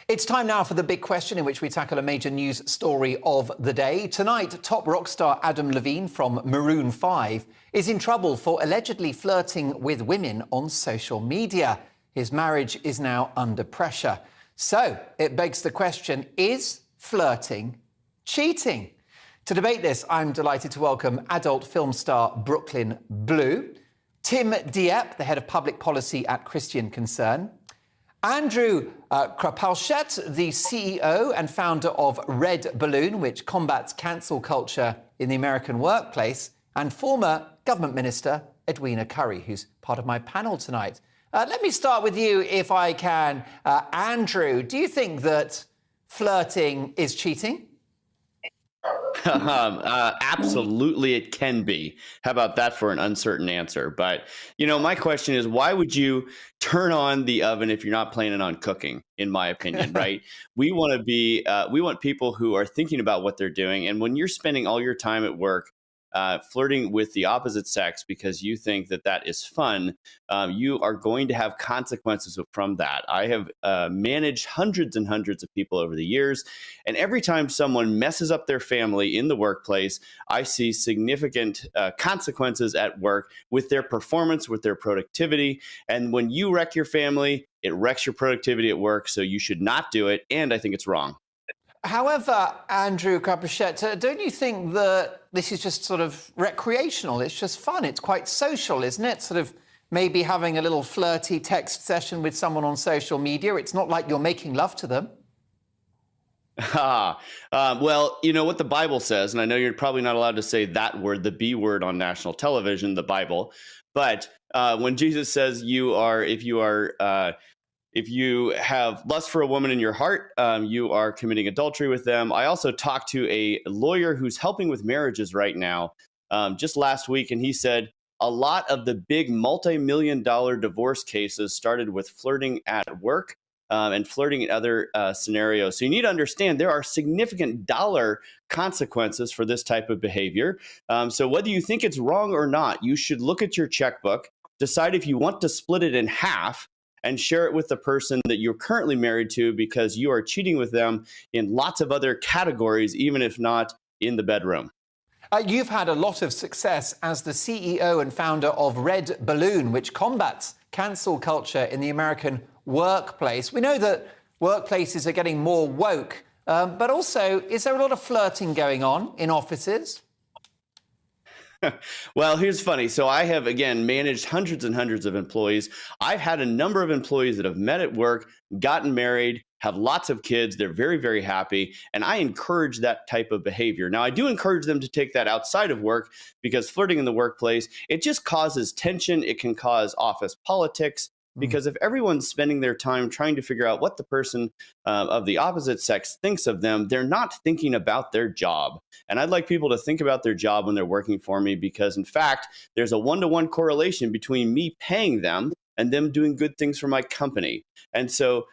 It's time now for the big question, in which we tackle a major news story of the day. Tonight, top rock star Adam Levine from Maroon 5 is in trouble for allegedly flirting with women on social media. His marriage is now under pressure. So it begs the question, is flirting cheating? To debate this, I'm delighted to welcome adult film star Brooklyn Blue, Tim Dieppe, the head of public policy at Christian Concern, Andrew Krapalshet, the CEO and founder of Red Balloon, which combats cancel culture in the American workplace, and former government minister Edwina Currie, who's part of my panel tonight. Let me start with you, if I can. Andrew, do you think that flirting is cheating? Absolutely, it can be. How about that for an uncertain answer? But, my question is, why would you turn on the oven if you're not planning on cooking, in my opinion, right? We want people who are thinking about what they're doing. And when you're spending all your time at work flirting with the opposite sex because you think that that is fun, you are going to have consequences from that. I have managed hundreds and hundreds of people over the years, and every time someone messes up their family in the workplace, I see significant consequences at work with their performance, with their productivity. And when you wreck your family, it wrecks your productivity at work, so you should not do it, and I think it's wrong. However, Andrew Krapalshet, don't you think that this is just sort of recreational? It's just fun. It's quite social, isn't it? Sort of maybe having a little flirty text session with someone on social media. It's not like you're making love to them. Well, you know what the Bible says, and I know you're probably not allowed to say that word, the B word, on national television, the Bible. But when Jesus says if you have lust for a woman in your heart, you are committing adultery with them. I also talked to a lawyer who's helping with marriages right now just last week, and he said a lot of the big multi-million-dollar divorce cases started with flirting at work and flirting in other scenarios. So you need to understand there are significant dollar consequences for this type of behavior. So whether you think it's wrong or not, you should look at your checkbook, decide if you want to split it in half, and share it with the person that you're currently married to, because you are cheating with them in lots of other categories, even if not in the bedroom. You've had a lot of success as the CEO and founder of Red Balloon, which combats cancel culture in the American workplace. We know that workplaces are getting more woke, but also, is there a lot of flirting going on in offices? Well, here's funny. So I have, again, managed hundreds and hundreds of employees. I've had a number of employees that have met at work, gotten married, have lots of kids. They're very, very happy. And I encourage that type of behavior. Now, I do encourage them to take that outside of work, because flirting in the workplace, it just causes tension. It can cause office politics. Because if everyone's spending their time trying to figure out what the person of the opposite sex thinks of them, they're not thinking about their job. And I'd like people to think about their job when they're working for me, because, in fact, there's a one-to-one correlation between me paying them and them doing good things for my company. And so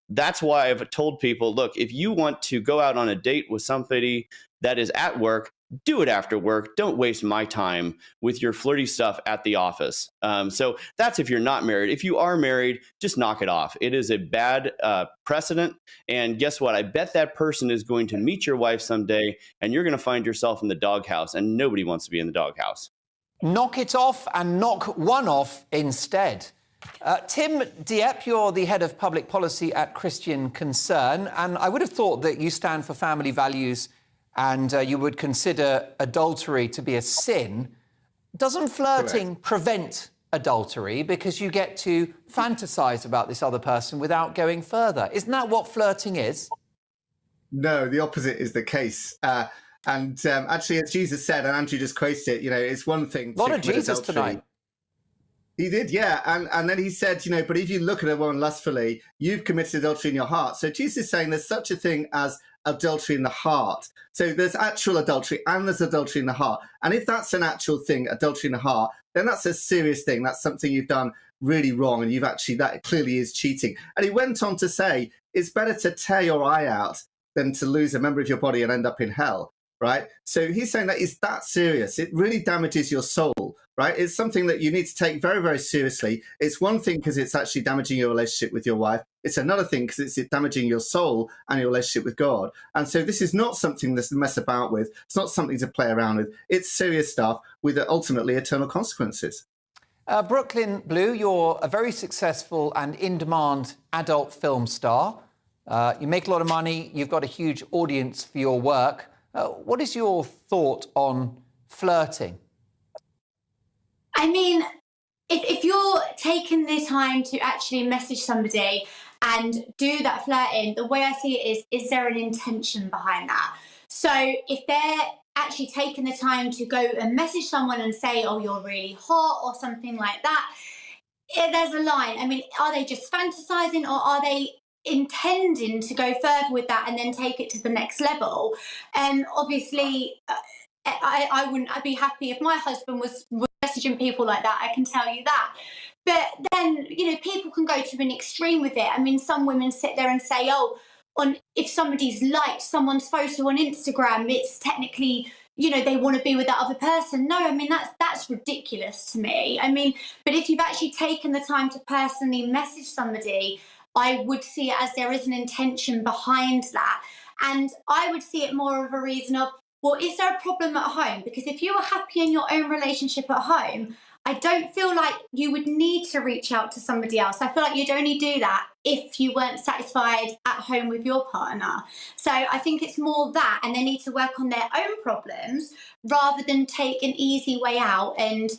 that's why I've told people, look, if you want to go out on a date with somebody that is at work, do it after work. Don't waste my time with your flirty stuff at the office. So that's if you're not married. If you are married, just knock it off. It is a bad precedent. And guess what? I bet that person is going to meet your wife someday, and you're going to find yourself in the doghouse, and nobody wants to be in the doghouse. Knock it off and knock one off instead. Tim Dieppe, you're the head of public policy at Christian Concern, and I would have thought that you stand for family values and you would consider adultery to be a sin. Doesn't flirting prevent adultery because you get to fantasize about this other person without going further? Isn't that what flirting is? No, the opposite is the case. Actually, as Jesus said, and Andrew just quoted it, it's one thing to a lot of Jesus adultery. tonight. He did, yeah. And then he said, but if you look at a woman lustfully, you've committed adultery in your heart. So Jesus is saying there's such a thing as adultery in the heart. So there's actual adultery and there's adultery in the heart. And if that's an actual thing, adultery in the heart, then that's a serious thing. That's something you've done really wrong. And that clearly is cheating. And he went on to say, it's better to tear your eye out than to lose a member of your body and end up in hell. right? So he's saying that it's that serious. It really damages your soul, right? It's something that you need to take very, very seriously. It's one thing because it's actually damaging your relationship with your wife. It's another thing because it's damaging your soul and your relationship with God. And so this is not something to mess about with. It's not something to play around with. It's serious stuff with ultimately eternal consequences. Brooklyn Blue, you're a very successful and in-demand adult film star. You make a lot of money. You've got a huge audience for your work. What is your thought on flirting? I mean, if you're taking the time to actually message somebody and do that flirting, the way I see it is there an intention behind that? So if they're actually taking the time to go and message someone and say, oh, you're really hot or something like that, there's a line. I mean, are they just fantasizing, or are they intending to go further with that and then take it to the next level? And obviously, I wouldn't. I'd be happy if my husband was messaging people like that. I can tell you that. But then, people can go to an extreme with it. I mean, some women sit there and say, oh, if somebody's liked someone's photo on Instagram, it's technically, they want to be with that other person. No, I mean, that's ridiculous to me. I mean, but if you've actually taken the time to personally message somebody, I would see it as there is an intention behind that. And I would see it more of a reason of, well, is there a problem at home? Because if you are happy in your own relationship at home, I don't feel like you would need to reach out to somebody else. I feel like you'd only do that if you weren't satisfied at home with your partner. So I think it's more that, and they need to work on their own problems rather than take an easy way out and,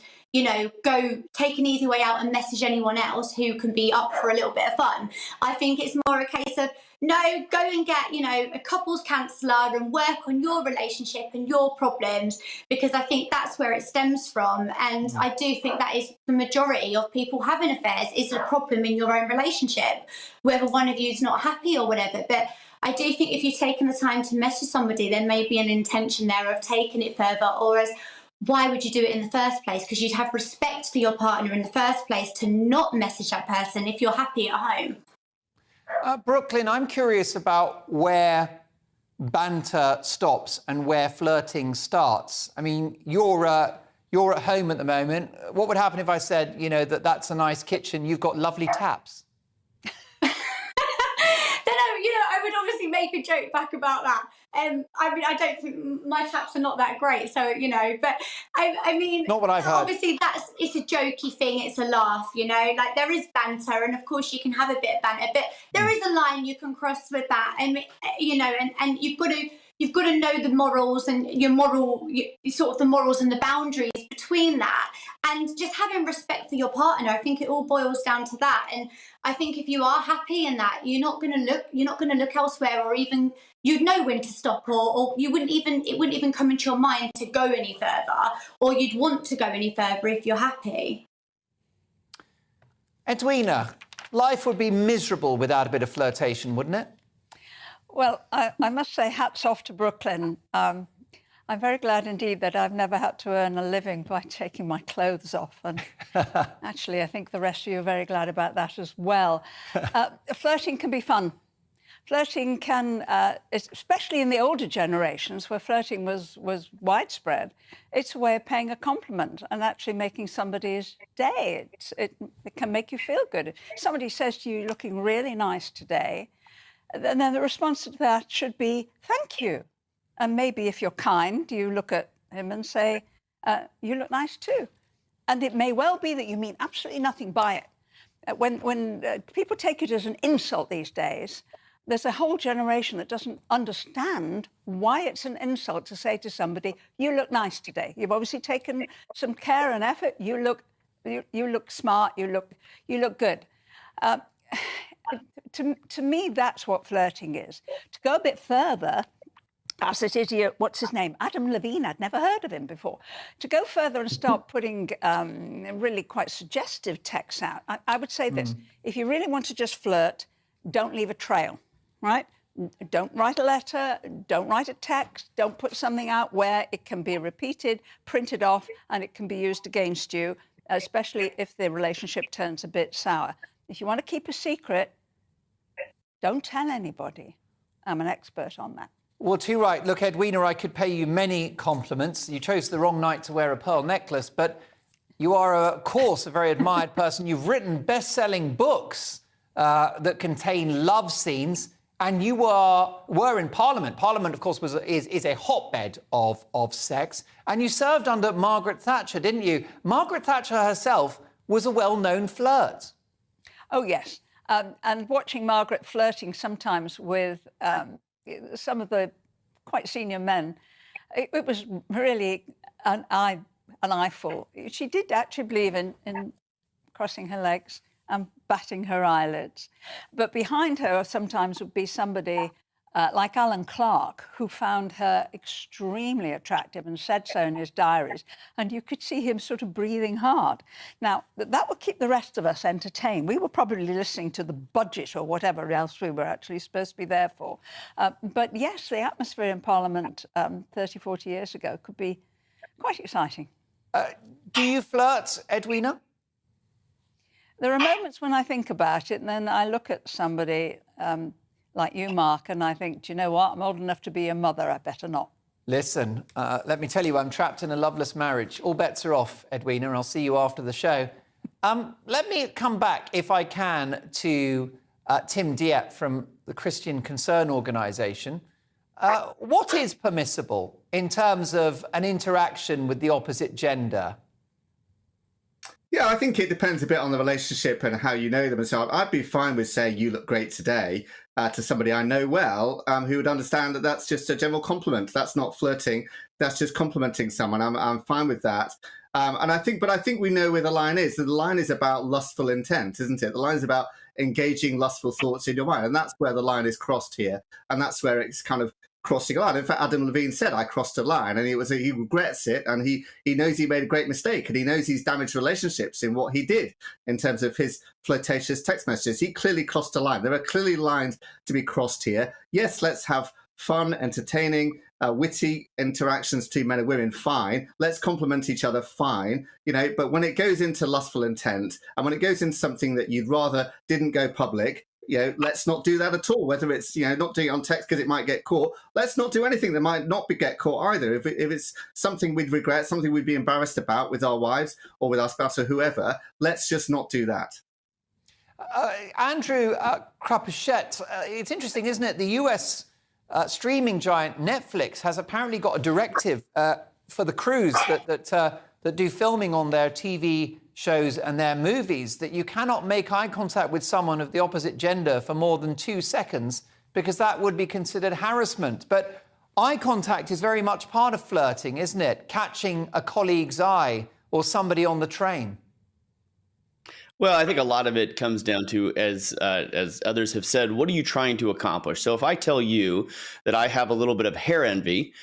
go take an easy way out and message anyone else who can be up for a little bit of fun. I think it's more a case of, no, go and get, a couples counsellor and work on your relationship and your problems, because I think that's where it stems from. And I do think that is the majority of people having affairs is a problem in your own relationship, whether one of you is not happy or whatever. But I do think if you've taken the time to message somebody, there may be an intention there of taking it further, or as why would you do it in the first place? Because you'd have respect for your partner in the first place to not message that person if you're happy at home. Brooklyn, I'm curious about where banter stops and where flirting starts. I mean, you're at home at the moment. What would happen if I said, that's a nice kitchen, you've got lovely taps? I would obviously make a joke back about that. I mean, I don't think my taps are not that great, so but I mean, not what I've heard. Obviously, it's a jokey thing. It's a laugh, like there is banter, and of course you can have a bit of banter, but there is a line you can cross with that, and and you've got to know the morals and sort of the morals and the boundaries between that, and just having respect for your partner. I think it all boils down to that. And I think if you are happy in that, you're not going to look elsewhere, or even you'd know when to stop, or it wouldn't even come into your mind to go any further, or you'd want to go any further if you're happy. Edwina, life would be miserable without a bit of flirtation, wouldn't it? Well, I must say hats off to Brooklyn. I'm very glad indeed that I've never had to earn a living by taking my clothes off. And actually, I think the rest of you are very glad about that as well. Flirting can be fun. Flirting can, especially in the older generations where flirting was widespread, it's a way of paying a compliment and actually making somebody's day. It can make you feel good. If somebody says to you, "You're looking really nice today," and then the response to that should be, "Thank you." And maybe if you're kind, you look at him and say, "You look nice too." And it may well be that you mean absolutely nothing by it. When people take it as an insult these days, there's a whole generation that doesn't understand why it's an insult to say to somebody, "You look nice today." You've obviously taken some care and effort. You look smart. You look good. To me, that's what flirting is. To go a bit further, as it is here, what's his name? Adam Levine. I'd never heard of him before. To go further and start putting really quite suggestive texts out, I would say this. If you really want to just flirt, don't leave a trail, right? Don't write a letter, don't write a text, don't put something out where it can be repeated, printed off, and it can be used against you, especially if the relationship turns a bit sour. If you want to keep a secret, don't tell anybody. I'm an expert on that. Well, too right. Look, Edwina, I could pay you many compliments. You chose the wrong night to wear a pearl necklace, but you are, of course, a very admired person. You've written best-selling books that contain love scenes, and you were in Parliament. Parliament, of course, is a hotbed of sex, and you served under Margaret Thatcher, didn't you? Margaret Thatcher herself was a well-known flirt. Oh, yes. And watching Margaret flirting sometimes with some of the quite senior men, it was really an eyeful. She did actually believe in crossing her legs and batting her eyelids. But behind her sometimes would be somebody like Alan Clark, who found her extremely attractive and said so in his diaries. And you could see him sort of breathing hard. Now, that would keep the rest of us entertained. We were probably listening to the budget or whatever else we were actually supposed to be there for. But yes, the atmosphere in Parliament 30, 40 years ago could be quite exciting. Do you flirt, Edwina? There are moments when I think about it, and then I look at somebody like you, Mark, and I think, do you know what? I'm old enough to be a mother. I better not. Listen, let me tell you, I'm trapped in a loveless marriage. All bets are off, Edwina, and I'll see you after the show. Let me come back, if I can, to Tim Dieppe from the Christian Concern organisation. What is permissible in terms of an interaction with the opposite gender? Yeah, I think it depends a bit on the relationship and how you know them and so on. I'd be fine with saying you look great today to somebody I know well, who would understand that that's just a general compliment. That's not flirting. That's just complimenting someone. I'm fine with that. And I think we know where the line is. The line is about lustful intent, isn't it? The line is about engaging lustful thoughts in your mind. And that's where the line is crossed here. And that's where it's kind of crossing a line. In fact, Adam Levine said, I crossed a line, and he regrets it, and he knows he made a great mistake, and he knows he's damaged relationships in what he did in terms of his flirtatious text messages. He clearly crossed a line. There are clearly lines to be crossed here. Yes, let's have fun, entertaining, witty interactions between men and women, fine. Let's compliment each other, fine. But when it goes into lustful intent, and when it goes into something that you'd rather didn't go public, let's not do that at all. Whether it's, not doing it on text because it might get caught. Let's not do anything that might not get caught either. If it's something we'd regret, something we'd be embarrassed about with our wives or with our spouse or whoever, let's just not do that. Andrew Krapachet, it's interesting, isn't it? The US streaming giant Netflix has apparently got a directive for the crews that do filming on their TV shows and their movies, that you cannot make eye contact with someone of the opposite gender for more than 2 seconds, because that would be considered harassment. But eye contact is very much part of flirting, isn't it? Catching a colleague's eye or somebody on the train. Well, I think a lot of it comes down to, as others have said, what are you trying to accomplish? So if I tell you that I have a little bit of hair envy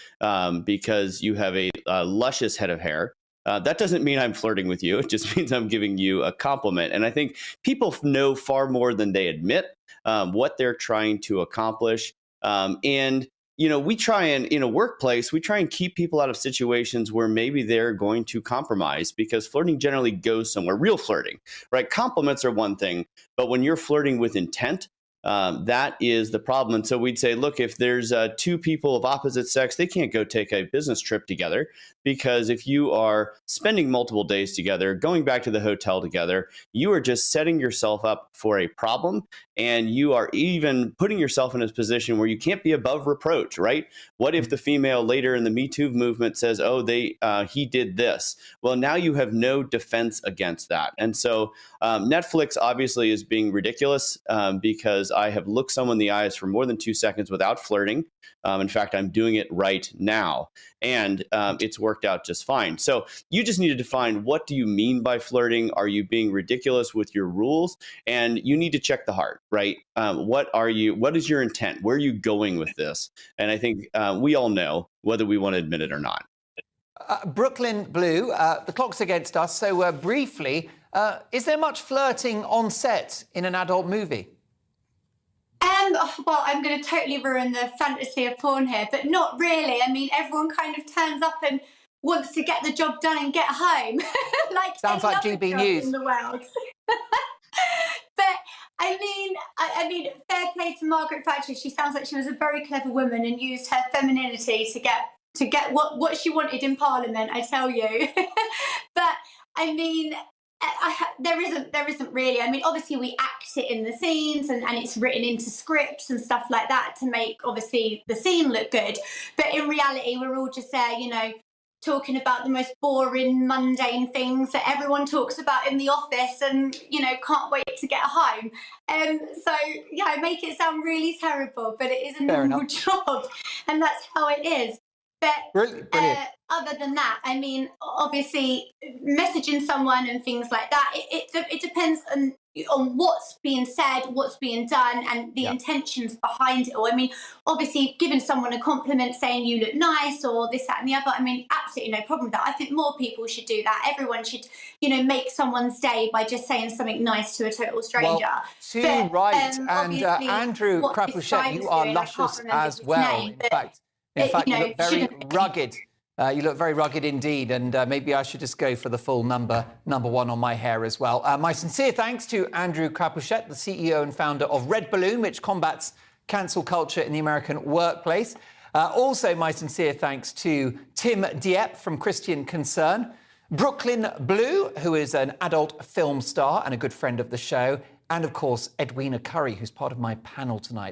because you have a luscious head of hair, that doesn't mean I'm flirting with you. It just means I'm giving you a compliment. And I think people know far more than they admit what they're trying to accomplish. And we try and, in a workplace, we try and keep people out of situations where maybe they're going to compromise, because flirting generally goes somewhere. Real flirting, right? Compliments are one thing, but when you're flirting with intent, that is the problem. And so we'd say, look, if there's two people of opposite sex, they can't go take a business trip together, because if you are spending multiple days together, going back to the hotel together, you are just setting yourself up for a problem. And you are even putting yourself in a position where you can't be above reproach, right? What if the female later in the Me Too movement says, oh, he did this? Well, now you have no defense against that. And so Netflix obviously is being ridiculous because I have looked someone in the eyes for more than 2 seconds without flirting. In fact, I'm doing it right now, and it's worked out just fine. So you just need to define, what do you mean by flirting? Are you being ridiculous with your rules? And you need to check the heart, right? What is your intent? Where are you going with this? And I think we all know, whether we want to admit it or not. Brooklyn Blue, the clock's against us, so briefly, is there much flirting on set in an adult movie? Well, I'm going to totally ruin the fantasy of porn here, but not really. I mean, everyone kind of turns up and wants to get the job done and get home. Sounds like GB News in the world. But I mean, fair play to Margaret Thatcher. She sounds like she was a very clever woman and used her femininity to get what she wanted in Parliament. I tell you, but I mean, there isn't really. I mean, obviously we act it in the scenes and it's written into scripts and stuff like that to make obviously the scene look good. But in reality, we're all just there, you know, talking about the most boring, mundane things that everyone talks about in the office and, you know, can't wait to get home. So, yeah, I make it sound really terrible, but it is a normal job and that's how it is. But Brilliant. other than that, I mean, obviously, messaging someone and things like that, it depends on what's being said, what's being done, and the intentions behind it all. I mean, obviously, giving someone a compliment, saying you look nice, or this, that, and the other. I mean, absolutely no problem with that. I think more people should do that. Everyone should, you know, make someone's day by just saying something nice to a total stranger. Well, too right. And Andrew Crapuchet, you are luscious as well. In fact, you look very rugged. You look very rugged indeed, and maybe I should just go for the full number one on my hair as well. My sincere thanks to Andrew Crapuchet, the CEO and founder of Red Balloon, which combats cancel culture in the American workplace. Also, my sincere thanks to Tim Dieppe from Christian Concern, Brooklyn Blue, who is an adult film star and a good friend of the show, and of course, Edwina Curry, who's part of my panel tonight.